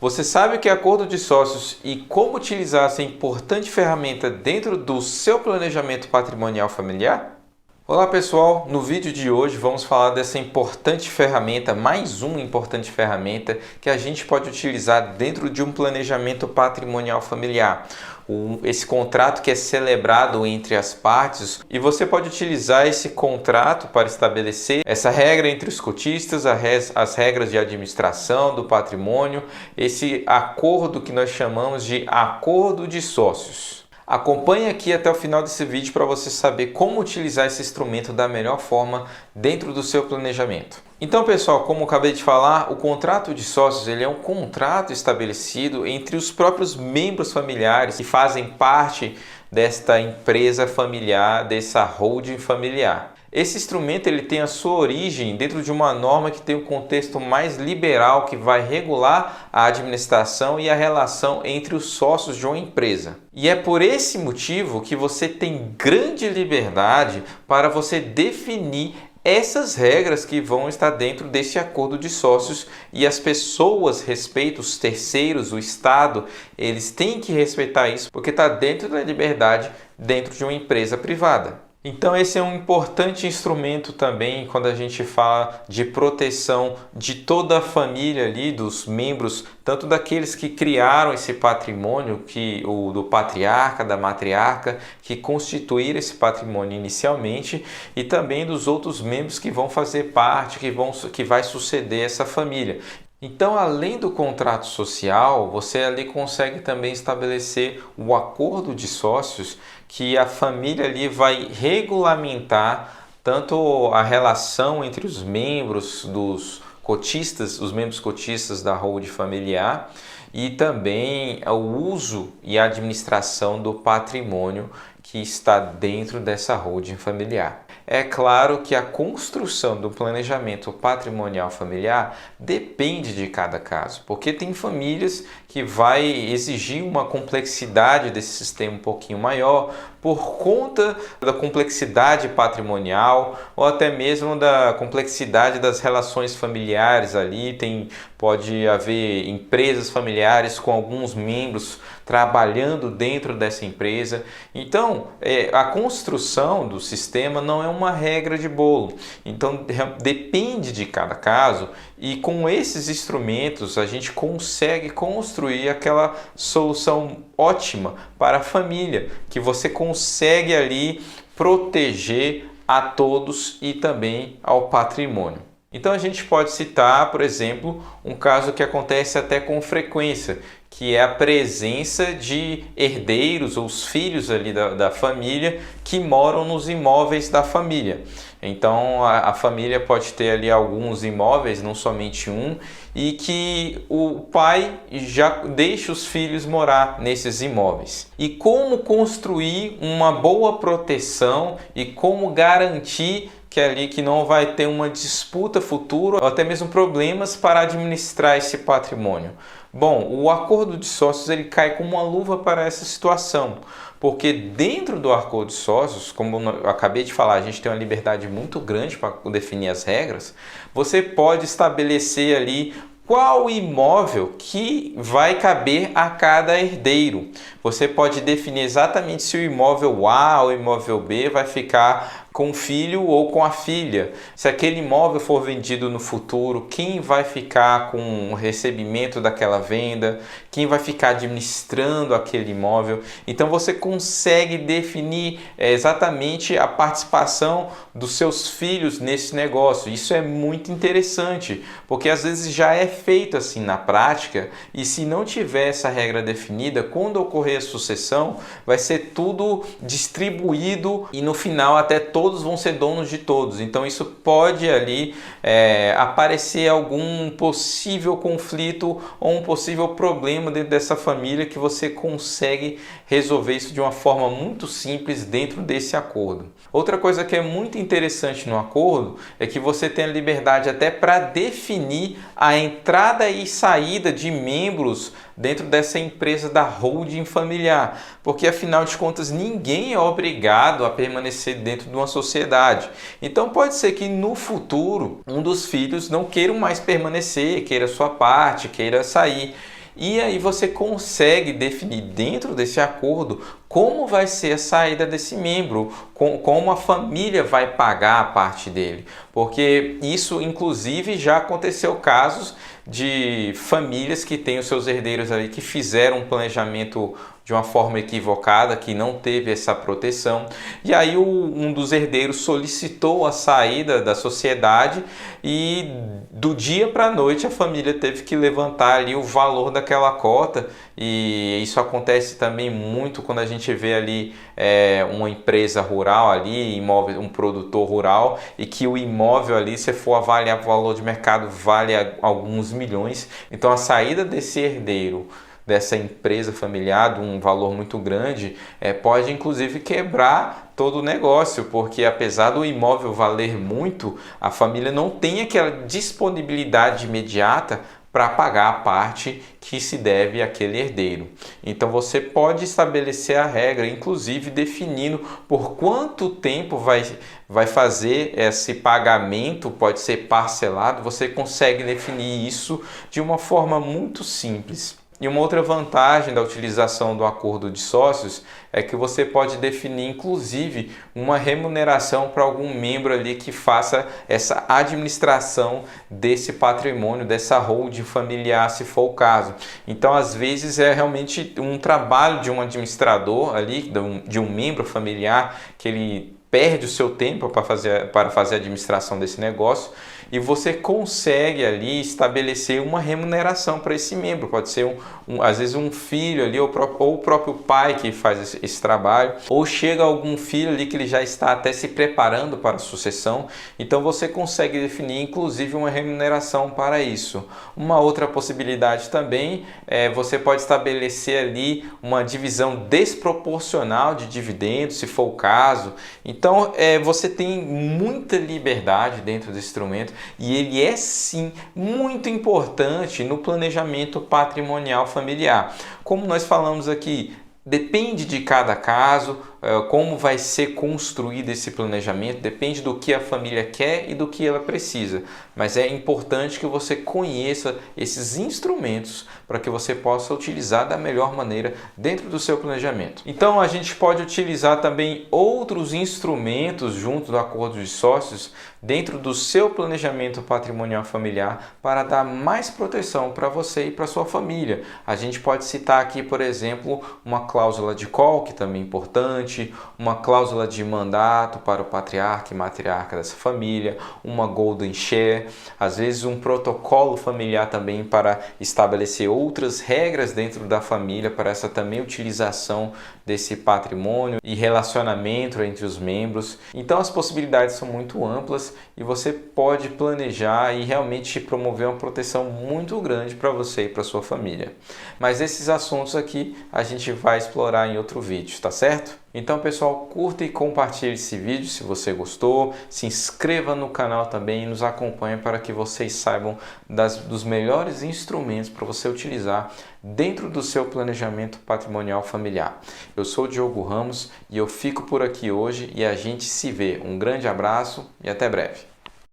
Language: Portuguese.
Você sabe o que é acordo de sócios e como utilizar essa importante ferramenta dentro do seu planejamento patrimonial familiar? Olá pessoal, no vídeo de hoje vamos falar dessa importante ferramenta, mais uma importante ferramenta que a gente pode utilizar dentro de um planejamento patrimonial familiar. Esse contrato que é celebrado entre as partes, e você pode utilizar esse contrato para estabelecer essa regra entre os cotistas, as regras de administração do patrimônio, esse acordo que nós chamamos de acordo de sócios. Acompanhe aqui até o final desse vídeo para você saber como utilizar esse instrumento da melhor forma dentro do seu planejamento. Então, pessoal, como eu acabei de falar, o contrato de sócios ele é um contrato estabelecido entre os próprios membros familiares que fazem parte desta empresa familiar, dessa holding familiar. Esse instrumento ele tem a sua origem dentro de uma norma que tem um contexto mais liberal que vai regular a administração e a relação entre os sócios de uma empresa. E é por esse motivo que você tem grande liberdade para você definir essas regras que vão estar dentro desse acordo de sócios, e as pessoas respeitam, os terceiros, o Estado, eles têm que respeitar isso porque está dentro da liberdade, dentro de uma empresa privada. Então esse é um importante instrumento também quando a gente fala de proteção de toda a família ali, dos membros, tanto daqueles que criaram esse patrimônio, do patriarca, da matriarca, que constituíram esse patrimônio inicialmente, e também dos outros membros que vão fazer parte, que vai suceder essa família. Então, além do contrato social, você ali consegue também estabelecer o acordo de sócios, que a família ali vai regulamentar tanto a relação entre os membros dos cotistas, os membros cotistas da holding familiar, e também o uso e a administração do patrimônio que está dentro dessa holding familiar. É claro que a construção do planejamento patrimonial familiar depende de cada caso, porque tem famílias que vai exigir uma complexidade desse sistema um pouquinho maior por conta da complexidade patrimonial ou até mesmo da complexidade das relações familiares ali. Pode haver empresas familiares com alguns membros trabalhando dentro dessa empresa. Então, a construção do sistema não é uma regra de bolo. Então, depende de cada caso, e com esses instrumentos a gente consegue construir aquela solução ótima para a família, que você consegue ali proteger a todos e também ao patrimônio. Então a gente pode citar, por exemplo, um caso que acontece até com frequência, que é a presença de herdeiros ou os filhos ali da família que moram nos imóveis da família. Então a família pode ter ali alguns imóveis, não somente um, e que o pai já deixa os filhos morar nesses imóveis. E como construir uma boa proteção e como garantir que não vai ter uma disputa futura ou até mesmo problemas para administrar esse patrimônio. Bom, o acordo de sócios ele cai como uma luva para essa situação, porque dentro do acordo de sócios, como eu acabei de falar, a gente tem uma liberdade muito grande para definir as regras. Você pode estabelecer ali qual imóvel que vai caber a cada herdeiro. Você pode definir exatamente se o imóvel A ou o imóvel B vai ficar com o filho ou com a filha. Se aquele imóvel for vendido no futuro, quem vai ficar com o recebimento daquela venda, quem vai ficar administrando aquele imóvel. Então você consegue definir exatamente a participação dos seus filhos nesse negócio. Isso é muito interessante, porque às vezes já é feito assim na prática, e se não tiver essa regra definida, quando ocorrer a sucessão, vai ser tudo distribuído e no final até todos vão ser donos de todos. Então isso pode ali aparecer algum possível conflito ou um possível problema dentro dessa família, que você consegue resolver isso de uma forma muito simples dentro desse acordo. Outra coisa que é muito interessante no acordo é que você tem a liberdade até para definir a entrada e saída de membros dentro dessa empresa da holding familiar, porque afinal de contas ninguém é obrigado a permanecer dentro de uma sociedade. Então pode ser que no futuro um dos filhos não queira mais permanecer, queira sua parte, queira sair. E aí você consegue definir dentro desse acordo como vai ser a saída desse membro, como a família vai pagar a parte dele. Porque isso, inclusive, já aconteceu casos de famílias que têm os seus herdeiros ali que fizeram um planejamento de uma forma equivocada, que não teve essa proteção, e aí um dos herdeiros solicitou a saída da sociedade e do dia para a noite a família teve que levantar ali o valor daquela cota. E isso acontece também muito quando a gente vê ali uma empresa rural ali, imóvel, um produtor rural, e que o imóvel ali, se for avaliar o valor de mercado, vale alguns milhões. Então a saída desse herdeiro dessa empresa familiar de um valor muito grande pode inclusive quebrar todo o negócio, porque apesar do imóvel valer muito, a família não tem aquela disponibilidade imediata para pagar a parte que se deve àquele herdeiro. Então você pode estabelecer a regra, inclusive definindo por quanto tempo vai fazer esse pagamento, pode ser parcelado, você consegue definir isso de uma forma muito simples. E uma outra vantagem da utilização do acordo de sócios é que você pode definir, inclusive, uma remuneração para algum membro ali que faça essa administração desse patrimônio, dessa holding familiar, se for o caso. Então, às vezes, é realmente um trabalho de um administrador ali, de um membro familiar, que ele perde o seu tempo para fazer a administração desse negócio, e você consegue ali estabelecer uma remuneração para esse membro. Pode ser às vezes um filho ali, ou o próprio pai que faz esse trabalho, ou chega algum filho ali que ele já está até se preparando para a sucessão. Então você consegue definir inclusive uma remuneração para isso. Uma outra possibilidade também você pode estabelecer ali uma divisão desproporcional de dividendos, se for o caso. Então você tem muita liberdade dentro desse instrumento, e ele é sim muito importante no planejamento patrimonial familiar. Como nós falamos aqui, depende de cada caso, como vai ser construído esse planejamento, depende do que a família quer e do que ela precisa. Mas é importante que você conheça esses instrumentos para que você possa utilizar da melhor maneira dentro do seu planejamento. Então a gente pode utilizar também outros instrumentos junto do acordo de sócios dentro do seu planejamento patrimonial familiar para dar mais proteção para você e para sua família. A gente pode citar aqui, por exemplo, uma cláusula de call, que também é importante, uma cláusula de mandato para o patriarca e matriarca dessa família, uma golden share, às vezes um protocolo familiar também para estabelecer outras regras dentro da família para essa também utilização desse patrimônio e relacionamento entre os membros. Então as possibilidades são muito amplas e você pode planejar e realmente promover uma proteção muito grande para você e para sua família. Mas esses assuntos aqui a gente vai explorar em outro vídeo, tá certo? Então, pessoal, curta e compartilhe esse vídeo se você gostou, se inscreva no canal também e nos acompanhe para que vocês saibam dos melhores instrumentos para você utilizar dentro do seu planejamento patrimonial familiar. Eu sou o Diogo Ramos e eu fico por aqui hoje e a gente se vê. Um grande abraço e até breve.